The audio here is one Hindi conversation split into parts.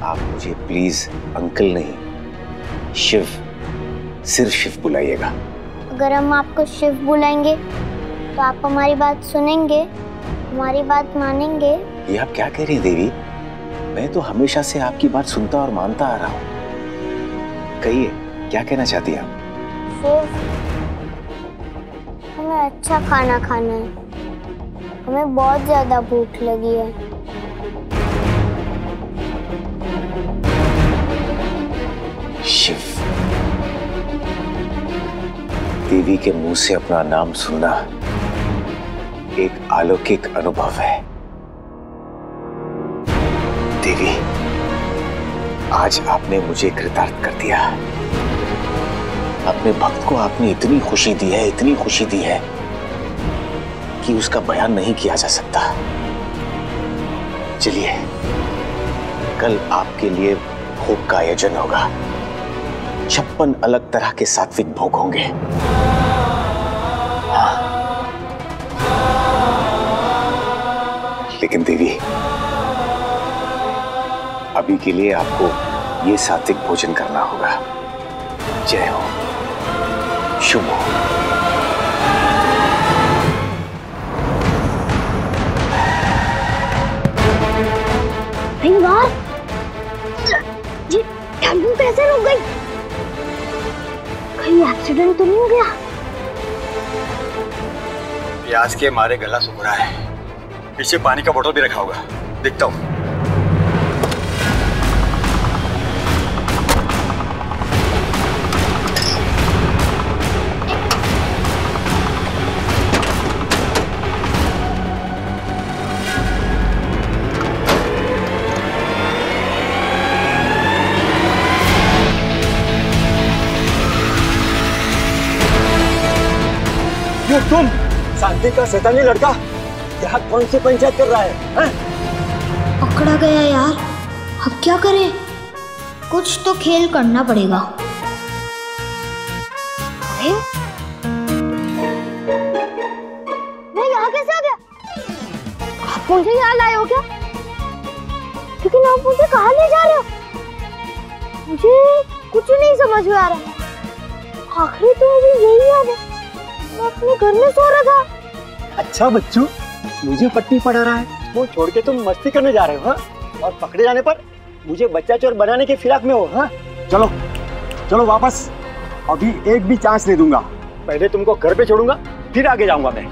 आप मुझे प्लीज अंकल नहीं, शिव, सिर्फ शिव बुलाइएगा। अगर हम आपको शिव बुलाएंगे तो आप हमारी बात सुनेंगे, हमारी बात मानेंगे? ये आप क्या कह रही हैं देवी? मैं तो हमेशा से आपकी बात सुनता और मानता आ रहा हूँ। कहिए, क्या कहना चाहती हैं आप? शिव, हमें अच्छा खाना खाना है, हमें बहुत ज्यादा भूख लगी है। शिव, देवी के मुंह से अपना नाम सुनना एक अलौकिक अनुभव है। देवी, आज आपने मुझे कृतार्थ कर दिया। अपने भक्त को आपने इतनी खुशी दी है, इतनी खुशी दी है कि उसका बयान नहीं किया जा सकता। चलिए, कल आपके लिए भोग का आयोजन होगा। 56 अलग तरह के सात्विक भोग होंगे। हाँ। लेकिन देवी, अभी के लिए आपको ये सात्विक भोजन करना होगा। जय हो, शुभ हो। जी, टेम्पो कैसे रुक गई? कहीं एक्सीडेंट तो नहीं हो गया? प्याज के मारे गला सूख रहा है। पीछे पानी का बोतल भी रखा होगा, देखता हूँ। क्यों तुम, शांति का शैतानी लड़का, यहाँ कौन सी पंचायत कर रहा है? पकड़ा गया यार, अब क्या करें? कुछ तो खेल करना पड़ेगा। मैं यहाँ कैसे आ गया? आप मुझे यहाँ लाए हो क्या? लेकिन आप मुझे कहाँ ले जा रहे हो? मुझे कुछ नहीं समझ में आ रहा। आखिरी तो अभी यही याद है, मैं अपने घर में सो रहा था। अच्छा बच्चू, मुझे पट्टी पढ़ा रहा है। वो छोड़ के तुम मस्ती करने जा रहे हो, हाँ? और पकड़े जाने पर मुझे बच्चा चोर बनाने के फिराक में हो, हाँ? चलो चलो वापस, अभी एक भी चांस नहीं दूंगा। पहले तुमको घर पे छोड़ूंगा, फिर आगे जाऊंगा मैं।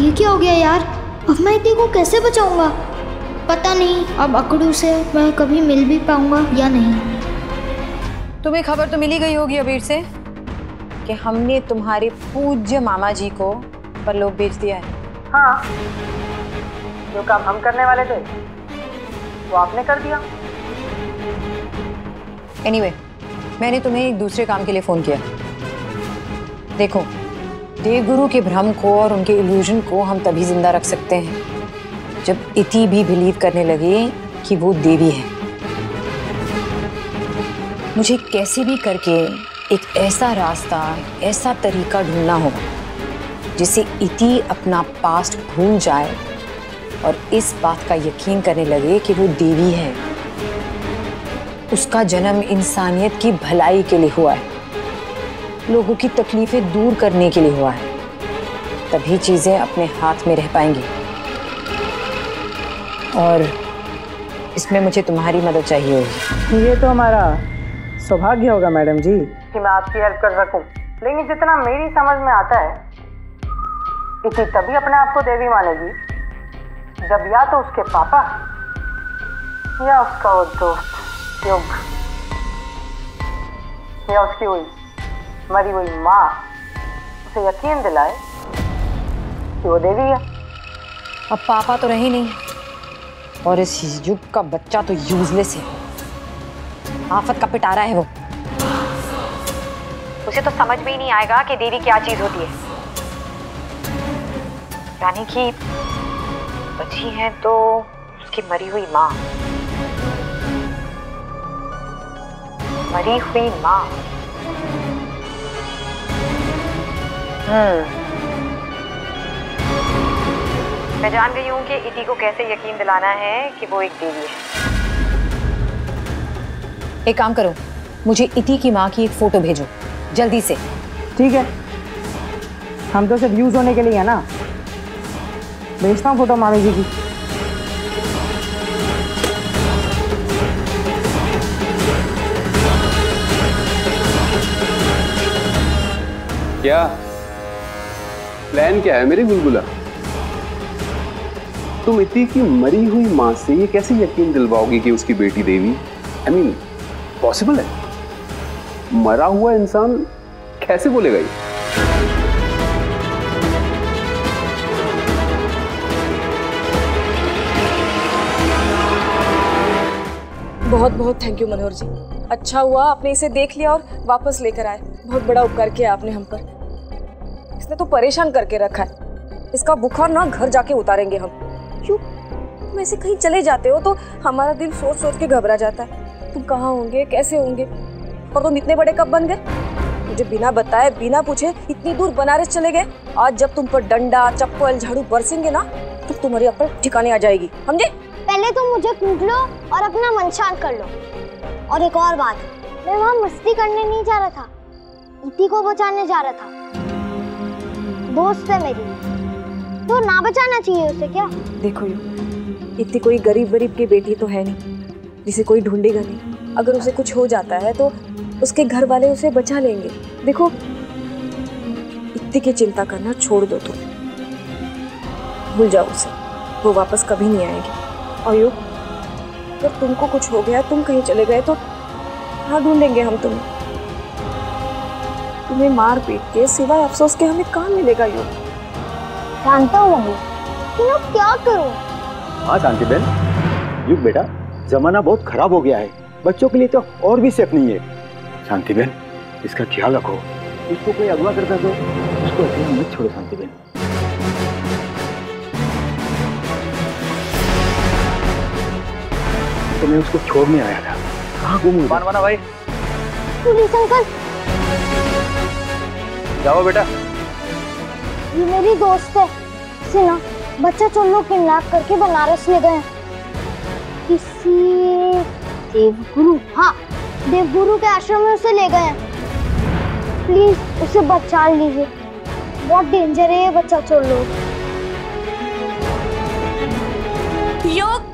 ये क्या हो गया यार? अब मैं इतने को कैसे बचाऊंगा? पता नहीं अब अकड़ू से मैं कभी मिल भी पाऊंगा या नहीं। तुम्हें खबर तो मिली गई होगी अबीर से कि हमने तुम्हारे पूज्य मामा जी को परलोक भेज दिया है। हाँ, जो काम हम करने वाले थे वो आपने कर दिया। एनीवे, मैंने तुम्हें एक दूसरे काम के लिए फोन किया। देखो, देवगुरु के भ्रम को और उनके इल्यूजन को हम तभी जिंदा रख सकते हैं जब इति भी बिलीव करने लगे कि वो देवी है। मुझे कैसे भी करके एक ऐसा रास्ता, ऐसा तरीका ढूंढना होगा जिससे इति अपना पास्ट भूल जाए और इस बात का यकीन करने लगे कि वो देवी है। उसका जन्म इंसानियत की भलाई के लिए हुआ है, लोगों की तकलीफें दूर करने के लिए हुआ है। तभी चीजें अपने हाथ में रह पाएंगी। और इसमें मुझे तुम्हारी मदद चाहिए होगी। ये तो हमारा सौभाग्य होगा मैडम जी कि मैं आपकी हेल्प कर सकूं। लेकिन जितना मेरी समझ में आता है, इति तभी अपने आप को देवी मानेगी जब या तो उसके पापा या उसका वो दोस्त युग या उसकी हुई मरी हुई माँ उसे यकीन दिलाए कि वो देवी है। अब पापा तो रहे नहीं और इस युग का बच्चा तो यूजलेस है, आफत का पिटारा है वो। उसे तो समझ में ही नहीं आएगा कि देवी क्या चीज होती है। यानी कि बची है तो उसकी मरी हुई माँ, मरी हुई माँ। मैं जान गई हूँ कि इति को कैसे यकीन दिलाना है कि वो एक देवी है। एक काम करो, मुझे इति की माँ की एक फोटो भेजो जल्दी से। ठीक है, हम तो सिर्फ यूज होने के लिए है ना। भेजता हूँ फोटो मामी जी की। क्या प्लान क्या है मेरी बुलबुला? तुम इति की मरी हुई मां से ये कैसे यकीन दिलवाओगी कि उसकी बेटी देवी? आई मीन पॉसिबल है? मरा हुआ इंसान कैसे बोलेगा ये? बहुत बहुत थैंक यू मनोहर जी। अच्छा हुआ आपने इसे देख लिया और वापस लेकर आए। बहुत बड़ा उपकार किया आपने हम पर। इसने तो परेशान करके रखा है। इसका बुखार ना घर जाके उतारेंगे हम। क्यों? तुम ऐसे कहीं चले जाते हो तो हमारा दिल सोच सोच के घबरा जाता है। तुम कहाँ होंगे, कैसे होंगे, और तुम इतने बड़े कब बन गए? मुझे बिना बताए बिना पूछे इतनी दूर बनारस चले गए। आज जब तुम पर डंडा चप्पल झाड़ू बरसेंगे ना तो तुम्हारी अक्ल ठिकाने आ जाएगी, समझे? पहले तुम मुझे कूट लो और अपना मन शांत कर लो। और एक और बात, मैं वहाँ मस्ती करने नहीं जा रहा था, इति को बचाने जा रहा था। दोस्त है मेरी, तो ना बचाना चाहिए उसे क्या? देखो यो, इति कोई गरीब की बेटी तो है नहीं जिसे कोई ढूंढेगा नहीं। अगर उसे कुछ हो जाता है तो उसके घर वाले उसे बचा लेंगे। देखो, इति की चिंता करना छोड़ दो तुम, भूल जाओ उसे, वो वापस कभी नहीं आएगी। और यो, अगर तुमको कुछ हो गया, तुम कहीं चले गए तो कहाँ ढूंढेंगे हम तुम्हें? तुम्हें मार पीट के सिवाय अफसोस के हमें कहाँ मिलेगा यो? जानता हूँ मम्मी, कि मैं क्या करूँ? हाँ शांति बहन, युग बेटा जमाना बहुत खराब हो गया है, बच्चों के लिए तो और भी सेफ नहीं है। शांति बहन, इसका ख्याल रखो। इसको कोई अगवा करता तो उसको अकेला मत छोड़ो शांति बहन। तो मैं उसको छोड़ने आया था, कहाँ गुम हुआ? मानवाना भाई, पुलिस अंकल, जाओ बेटा। ये मेरी दोस्त है, इसे ना बच्चा चोर लोग किडनैप करके बनारस ले गए। किसी देवगुरु, हाँ देवगुरु के आश्रम में उसे ले गए। प्लीज उसे बचा लीजिए, बहुत डेंजर है ये बच्चा चोर लोग। योग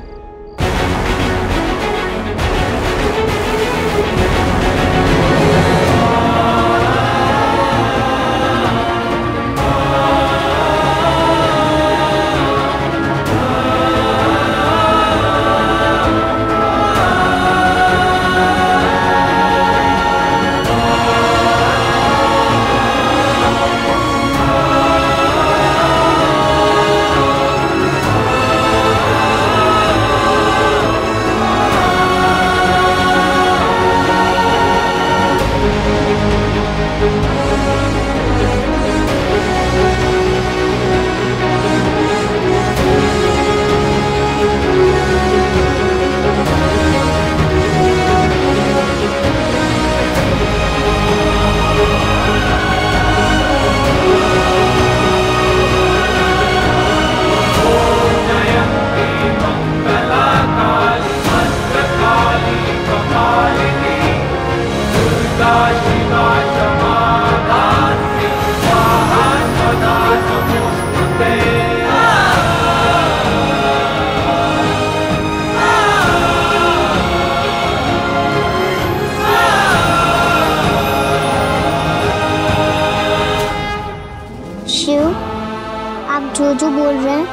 जो बोल रहे हैं,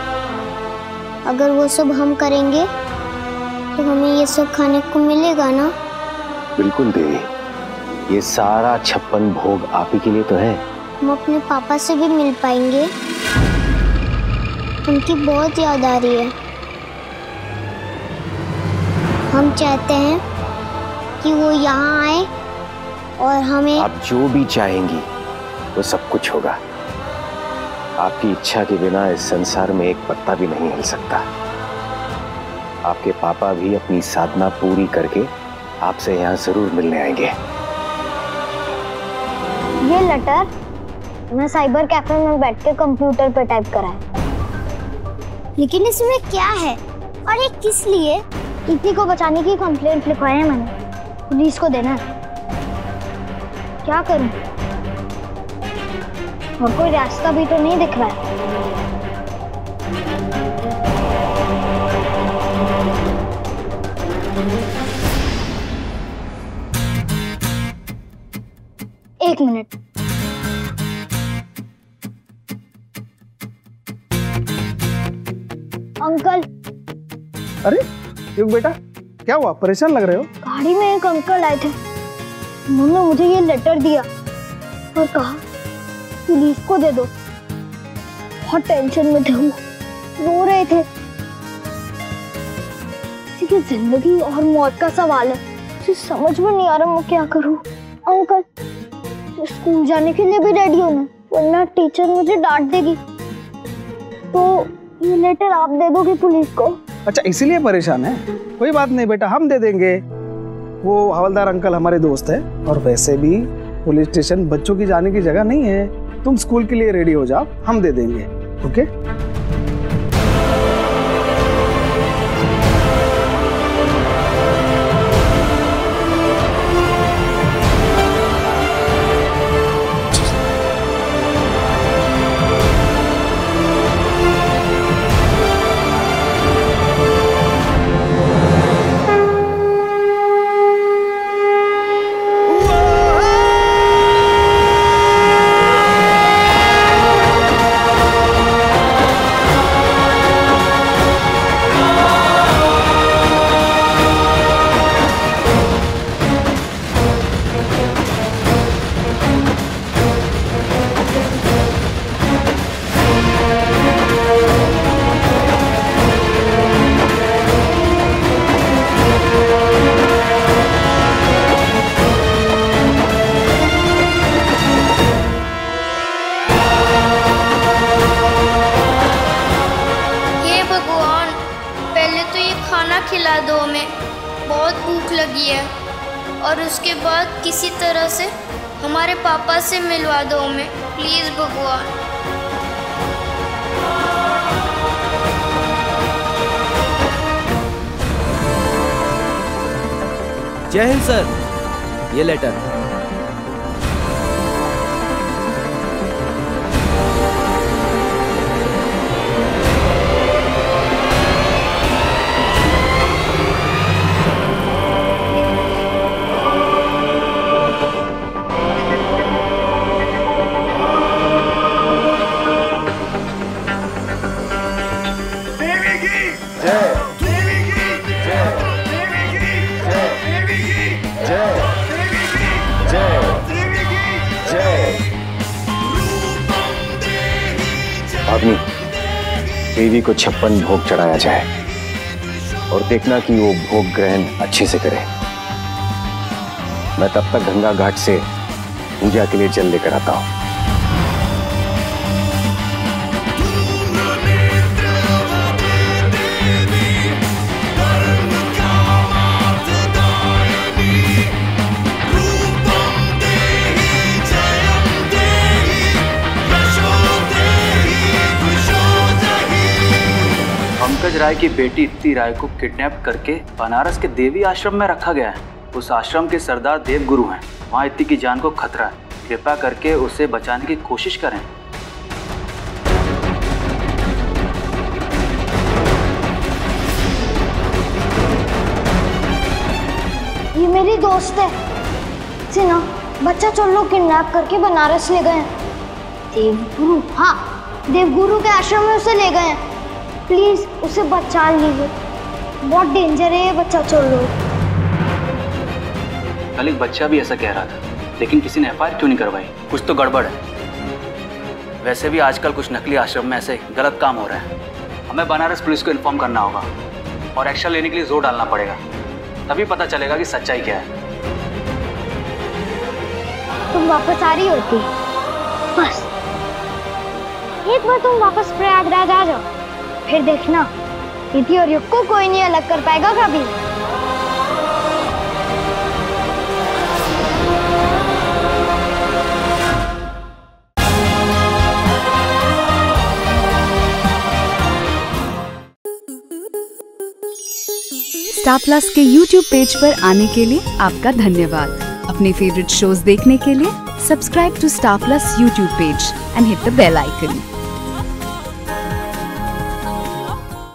अगर वो सब हम करेंगे तो हमें ये सब खाने को मिलेगा ना? बिल्कुल देवी, ये सारा 56 भोग आप ही के लिए तो है। हम अपने पापा से भी मिल पाएंगे? उनकी बहुत याद आ रही है। हम चाहते हैं कि वो यहाँ आए और हमें। आप जो भी चाहेंगी वो सब कुछ होगा। आपकी इच्छा के बिना इस संसार में एक पत्ता भी नहीं हिल सकता। आपके पापा भी अपनी साधना पूरी करके आपसे यहाँ जरूर मिलने आएंगे। ये लेटर मैं साइबर कैफे में बैठ के कंप्यूटर पे टाइप करा है। लेकिन इसमें क्या है और ये किस लिए? इति को बचाने की कंप्लेंट लिखवाई है मैंने। पुलिस को देना है। क्या करूं? और कोई रास्ता भी तो नहीं दिख रहा है। एक मिनट। अंकल। अरे युग बेटा, क्या हुआ? परेशान लग रहे हो? गाड़ी में एक अंकल आए थे, उन्होंने मुझे ये लेटर दिया और कहा पुलिस को दे दो। बहुत टेंशन में थे वो, रो रहे थे। किसी की जिंदगी और मौत का सवाल है, मुझे समझ में नहीं आ रहा मैं क्या करूं। अंकल, स्कूल जाने के लिए भी रेडी होना, वरना टीचर मुझे डांट देगी। तो ये लेटर आप दे दोगे पुलिस को? अच्छा, इसीलिए परेशान है? कोई बात नहीं बेटा, हम दे देंगे। वो हवलदार अंकल हमारे दोस्त है, और वैसे भी पुलिस स्टेशन बच्चों की जाने की जगह नहीं है। तुम स्कूल के लिए रेडी हो जाओ, हम दे देंगे। ओके? खिला दो, हमें बहुत भूख लगी है। और उसके बाद किसी तरह से हमारे पापा से मिलवा दो हमें, प्लीज भगवान। जय हिंद सर, ये लेटर। अग्नि, देवी को 56 भोग चढ़ाया जाए और देखना कि वो भोग ग्रहण अच्छे से करे। मैं तब तक गंगा घाट से पूजा के लिए जल लेकर आता हूं। पंकज राय की बेटी इत्ती राय को किडनैप करके बनारस के देवी आश्रम में रखा गया है। उस आश्रम के सरदार देवगुरु हैं। वहाँ इत्ती की जान को खतरा है। कृपया करके उसे बचाने की कोशिश करें। ये मेरी दोस्त है सिन्हा। बच्चा चोर लोग किडनैप करके बनारस ले गए हैं। देवगुरु, हाँ, देवगुरु के आश्रम में उसे ले गए हैं। प्लीज उसे बचा लीजिए, बहुत डेंजर है ये बच्चा चोर लोग। कल एक बच्चा भी ऐसा कह रहा था, लेकिन किसी ने एफआईआर क्यों नहीं करवाई? कुछ तो गड़बड़ है। वैसे भी आजकल कुछ नकली आश्रम में ऐसे गलत काम हो रहा है। हमें बनारस पुलिस को इन्फॉर्म करना होगा और एक्शन लेने के लिए जोर डालना पड़ेगा, तभी पता चलेगा कि सच्चाई क्या है। तुम वापस आ रही होती, बस एक बार तुम वापस प्रयागराज आ जाओ, फिर देखना इति और युग को कोई नहीं अलग कर पाएगा कभी। स्टार प्लस के YouTube पेज पर आने के लिए आपका धन्यवाद। अपने फेवरेट शोज देखने के लिए subscribe to Star Plus YouTube page and hit the bell icon.